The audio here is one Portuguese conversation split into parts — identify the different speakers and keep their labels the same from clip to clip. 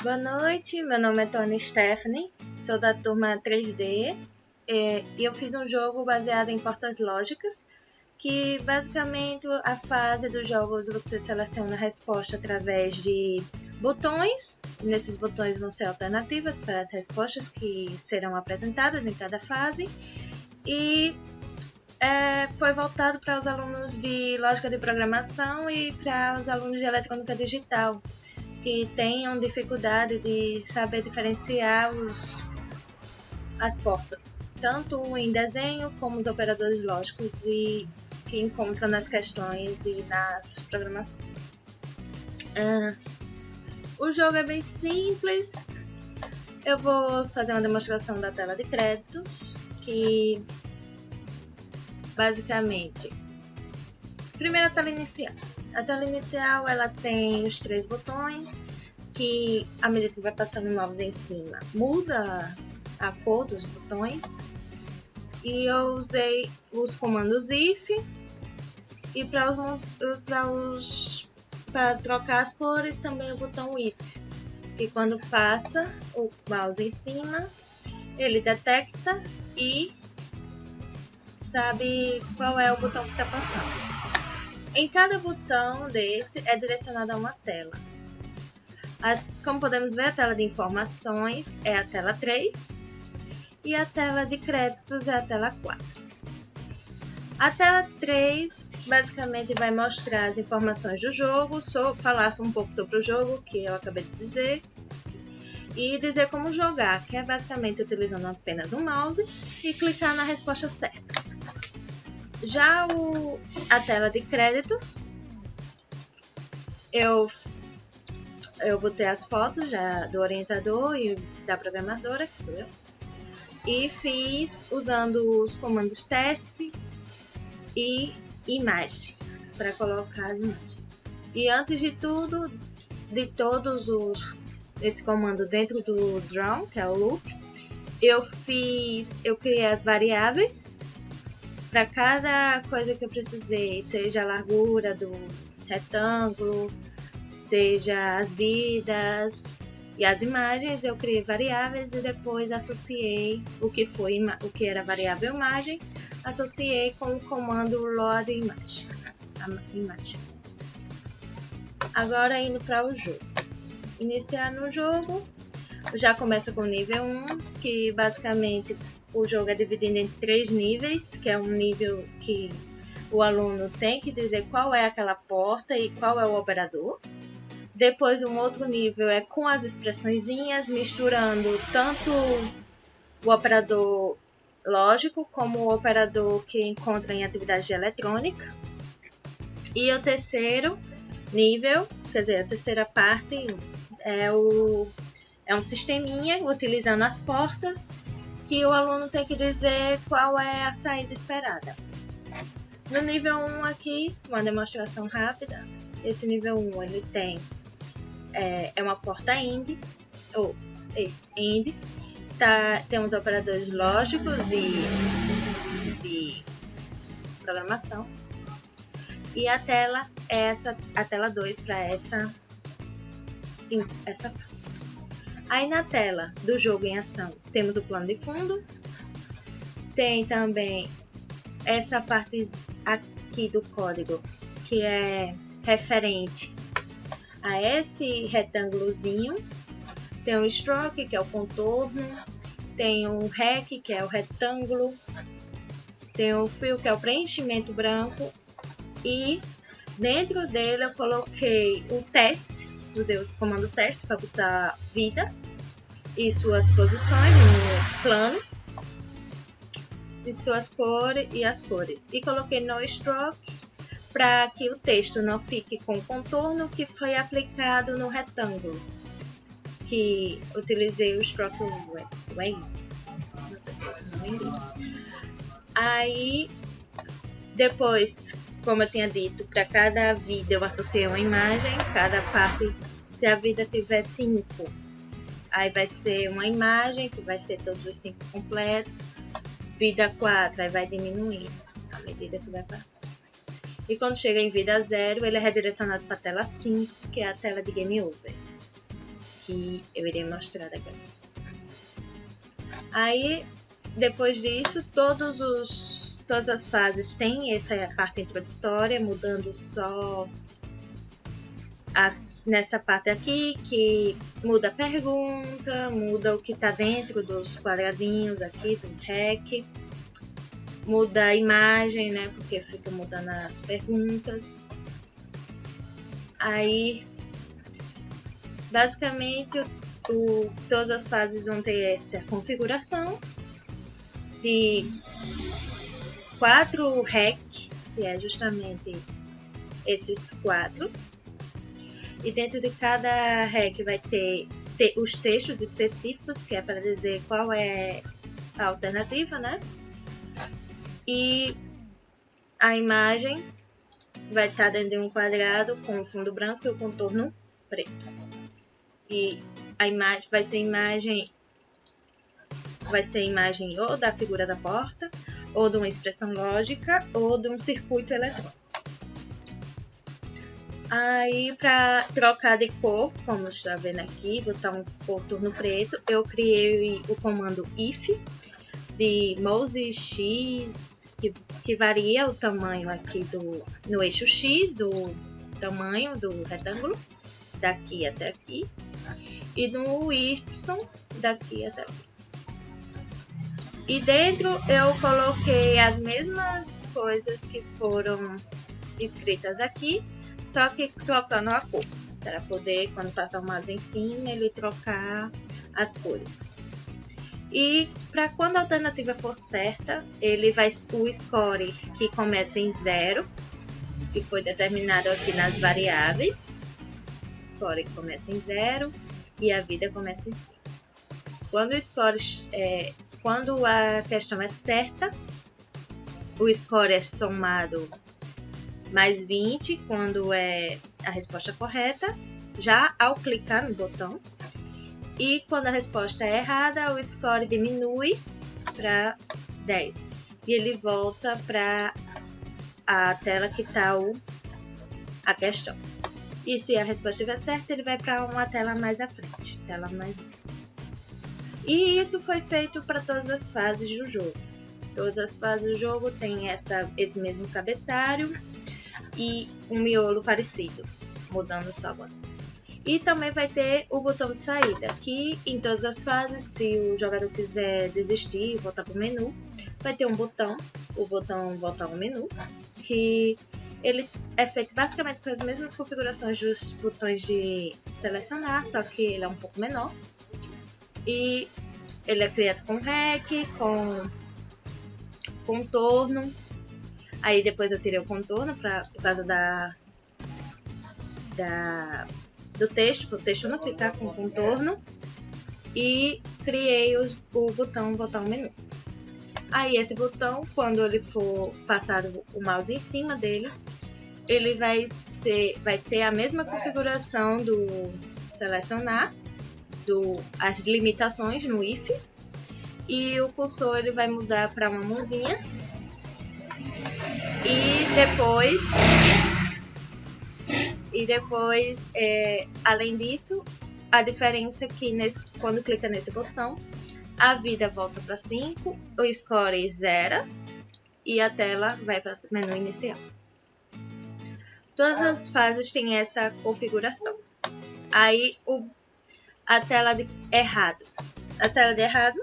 Speaker 1: Boa noite, meu nome é Tony Stephanie, sou da turma 3D e eu fiz um jogo baseado em portas lógicas, que basicamente a fase dos jogos você seleciona a resposta através de botões, e nesses botões vão ser alternativas para as respostas que serão apresentadas em cada fase, e foi voltado para os alunos de lógica de programação e para os alunos de eletrônica digital, que tenham dificuldade de saber diferenciar as portas, tanto em desenho como os operadores lógicos e que encontram nas questões e nas programações. O jogo é bem simples. Eu vou fazer uma demonstração da tela de créditos, que basicamente, primeiro a tela inicial. A tela inicial ela tem os 3 botões, que à medida que vai passando o mouse em cima, muda a cor dos botões. E eu usei os comandos if e para trocar as cores também o botão if. E quando passa o mouse em cima, ele detecta e sabe qual é o botão que está passando. Em cada botão desse é direcionado a uma tela. Como podemos ver, a tela de informações é a tela 3 e a tela de créditos é a tela 4. A tela 3 basicamente vai mostrar as informações do jogo, falar um pouco sobre o jogo, que eu acabei de dizer, e dizer como jogar, que é basicamente utilizando apenas um mouse e clicar na resposta certa. Já a tela de créditos, eu botei as fotos do orientador e da programadora, que sou eu, e fiz usando os comandos teste e imagem para colocar as imagens. E antes de tudo, esse comando dentro do draw, que é o loop, eu criei as variáveis para cada coisa que eu precisei, seja a largura do retângulo, seja as vidas e as imagens. Eu criei variáveis e depois associei o que era variável imagem, associei com o comando load imagem. Agora indo para o jogo. Iniciar no jogo, já começa com o nível 1, que basicamente o jogo é dividido em 3 níveis, que é um nível que o aluno tem que dizer qual é aquela porta e qual é o operador. Depois um outro nível é com as expressõezinhas, misturando tanto o operador lógico como o operador que encontra em atividade de eletrônica. E o terceiro nível, quer dizer, a terceira parte é um sisteminha utilizando as portas, que o aluno tem que dizer qual é a saída esperada. No nível 1 aqui, uma demonstração rápida. Esse nível 1 ele tem uma porta AND, AND. Tem os operadores lógicos de programação. E a tela é a tela 2 para essa fase. Aí na tela do jogo em ação temos o plano de fundo, tem também essa parte aqui do código que é referente a esse retângulozinho, tem o stroke, que é o contorno, tem o rec, que é o retângulo, tem o fill, que é o preenchimento branco, e dentro dele eu coloquei o teste, usei o comando teste para botar vida e suas posições no plano, e suas cores e as cores, e coloquei no stroke para que o texto não fique com o contorno que foi aplicado no retângulo, que utilizei o stroke way, não sei se não é inglês. Aí depois, como eu tinha dito, para cada vida eu associei uma imagem, cada parte, se a vida tiver 5, aí vai ser uma imagem, que vai ser todos os 5 completos. Vida 4, aí vai diminuir à medida que vai passando. E quando chega em vida 0, ele é redirecionado para a tela 5, que é a tela de Game Over. que eu irei mostrar daqui a pouco. Aí, depois disso, todas as fases têm essa parte introdutória, mudando só nessa parte aqui, que muda a pergunta, muda o que está dentro dos quadradinhos aqui do REC, muda a imagem, né, porque fica mudando as perguntas. Aí, basicamente, todas as fases vão ter essa configuração de 4 REC, que é justamente esses 4. E dentro de cada REC vai ter os textos específicos, que é para dizer qual é a alternativa, né? E a imagem vai estar dentro de um quadrado com o fundo branco e o contorno preto. E a imagem vai ser imagem ou da figura da porta, ou de uma expressão lógica, ou de um circuito eletrônico. Aí, para trocar de cor, como está vendo aqui, botar um contorno preto, eu criei o comando if de Mose X, que varia o tamanho aqui no eixo X, do tamanho do retângulo, daqui até aqui, e no Y, daqui até aqui. E dentro eu coloquei as mesmas coisas que foram escritas aqui, só que trocando a cor, para poder, quando passar o mouse em cima, ele trocar as cores. E para quando a alternativa for certa, o score que começa em 0, que foi determinado aqui nas variáveis, score que começa em 0 e a vida começa em 5. Quando a questão é certa, o score é somado mais 20 quando é a resposta correta, já ao clicar no botão. E quando a resposta é errada, o score diminui para 10. E ele volta para a tela que está a questão. E se a resposta estiver certa, ele vai para uma tela mais à frente, tela mais 1. E isso foi feito para todas as fases do jogo. Todas as fases do jogo têm esse mesmo cabeçalho e um miolo parecido, mudando só algumas coisas. E também vai ter o botão de saída, que em todas as fases, se o jogador quiser desistir e voltar para o menu, vai ter um botão, o botão voltar ao menu, que ele é feito basicamente com as mesmas configurações dos botões de selecionar, só que ele é um pouco menor. E ele é criado com REC, com contorno. Aí depois eu tirei o contorno por causa do texto, para o texto não ficar com contorno. E criei o botão voltar ao menu. Aí esse botão, quando ele for passado o mouse em cima dele, ele vai ter a mesma configuração do selecionar, as limitações no if, e o cursor ele vai mudar para uma mãozinha. E depois, além disso, a diferença é que quando clica nesse botão, a vida volta para 5, o score zera e a tela vai para o menu inicial. Todas as fases têm essa configuração. Aí a tela de errado. A tela de errado,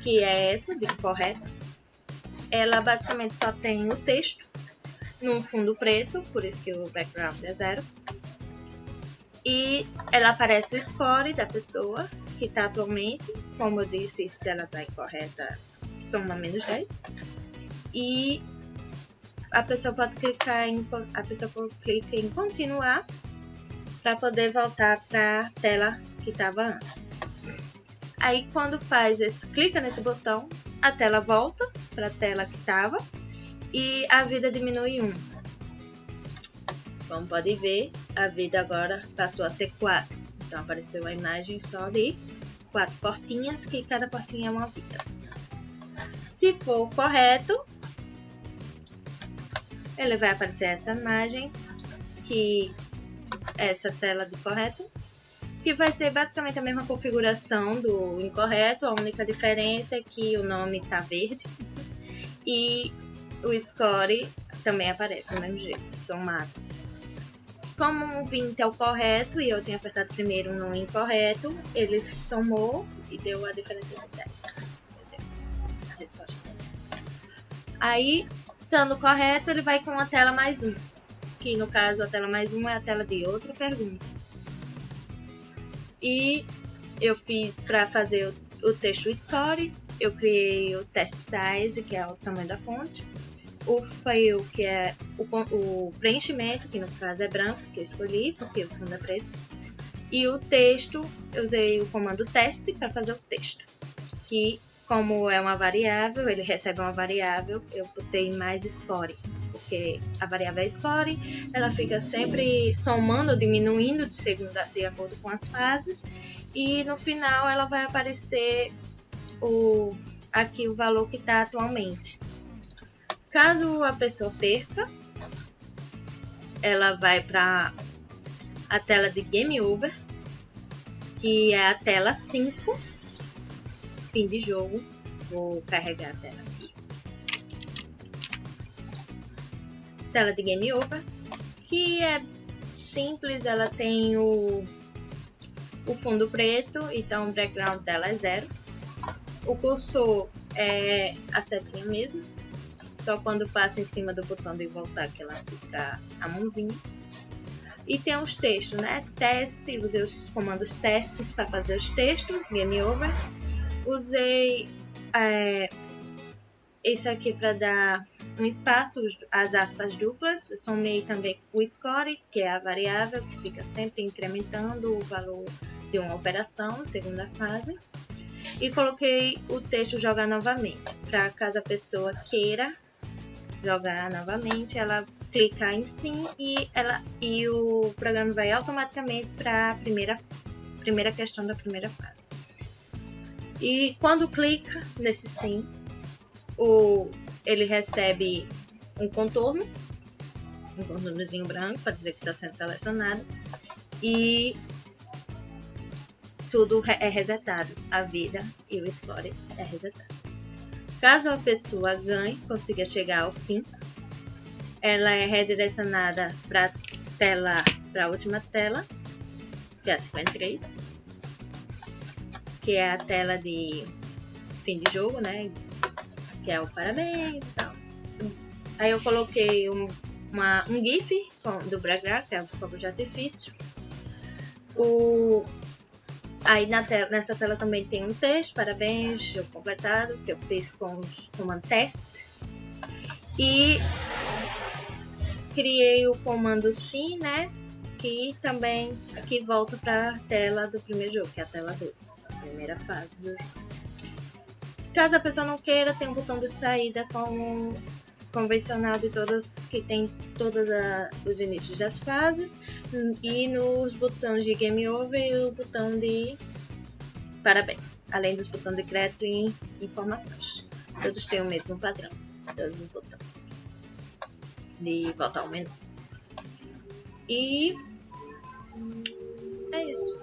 Speaker 1: que é essa, de correto, ela basicamente só tem o texto num fundo preto, por isso que o background é 0. E ela aparece o score da pessoa que está atualmente. Como eu disse, se ela está incorreta, soma menos 10. E a pessoa pode clicar clica em continuar para poder voltar para a tela que estava antes. Aí quando clica nesse botão, a tela volta para a tela que estava e a vida diminui 1. Como pode ver, a vida agora passou a ser 4. Então apareceu a imagem só de 4 portinhas, que cada portinha é uma vida. Se for correto, ele vai aparecer essa imagem, essa tela de correto, que vai ser basicamente a mesma configuração do incorreto, a única diferença é que o nome está verde e o score também aparece do mesmo jeito, somado. Como o 20 é o correto e eu tinha apertado primeiro no incorreto, ele somou e deu a diferença de 10. A resposta. Aí, estando correto, ele vai com a tela mais 1, que no caso a tela mais 1 é a tela de outra pergunta. E eu fiz para fazer o texto score, eu criei o test size, que é o tamanho da fonte, o fill, que é o preenchimento, que no caso é branco, que eu escolhi, porque o fundo é preto, e o texto, eu usei o comando test para fazer o texto, que como é uma variável, ele recebe uma variável, eu botei mais score, porque a variável é score, ela fica sempre somando ou diminuindo de acordo com as fases, e no final ela vai aparecer aqui o valor que está atualmente. Caso a pessoa perca, ela vai para a tela de Game Over, que é a tela 5, fim de jogo. Vou carregar a tela aqui. Tela de Game Over, que é simples, ela tem o fundo preto, então o background dela é 0. O cursor é a setinha mesmo, só quando passa em cima do botão de voltar que ela fica a mãozinha. E tem os textos, né? Teste, usei os comandos testes para fazer os textos, Game Over. Usei esse aqui para dar um espaço, as aspas duplas. Eu somei também o score, que é a variável que fica sempre incrementando o valor de uma operação, segunda fase. E coloquei o texto jogar novamente, para caso a pessoa queira jogar novamente, ela clica em sim e o programa vai automaticamente para a primeira questão da primeira fase. E quando clica nesse sim, ele recebe um contornozinho branco para dizer que está sendo selecionado, e tudo é resetado, a vida e o score é resetado. Caso a pessoa ganhe, consiga chegar ao fim, ela é redirecionada para a última tela, que é a 53, que é a tela de fim de jogo, né? Que é o parabéns e tal. Aí eu coloquei um GIF do Braga, que é o fogo de artifício. Aí nessa tela também tem um texto, parabéns, jogo completado, que eu fiz com o comando test. E criei o comando sim, né? Que também aqui volta para a tela do primeiro jogo, que é a tela 2, a primeira fase do jogo. Caso a pessoa não queira, tem um botão de saída convencional de todas, que tem todos os inícios das fases, e nos botões de Game Over e o botão de parabéns, além dos botões de crédito e informações. Todos têm o mesmo padrão, todos os botões de volta ao menu. E é isso.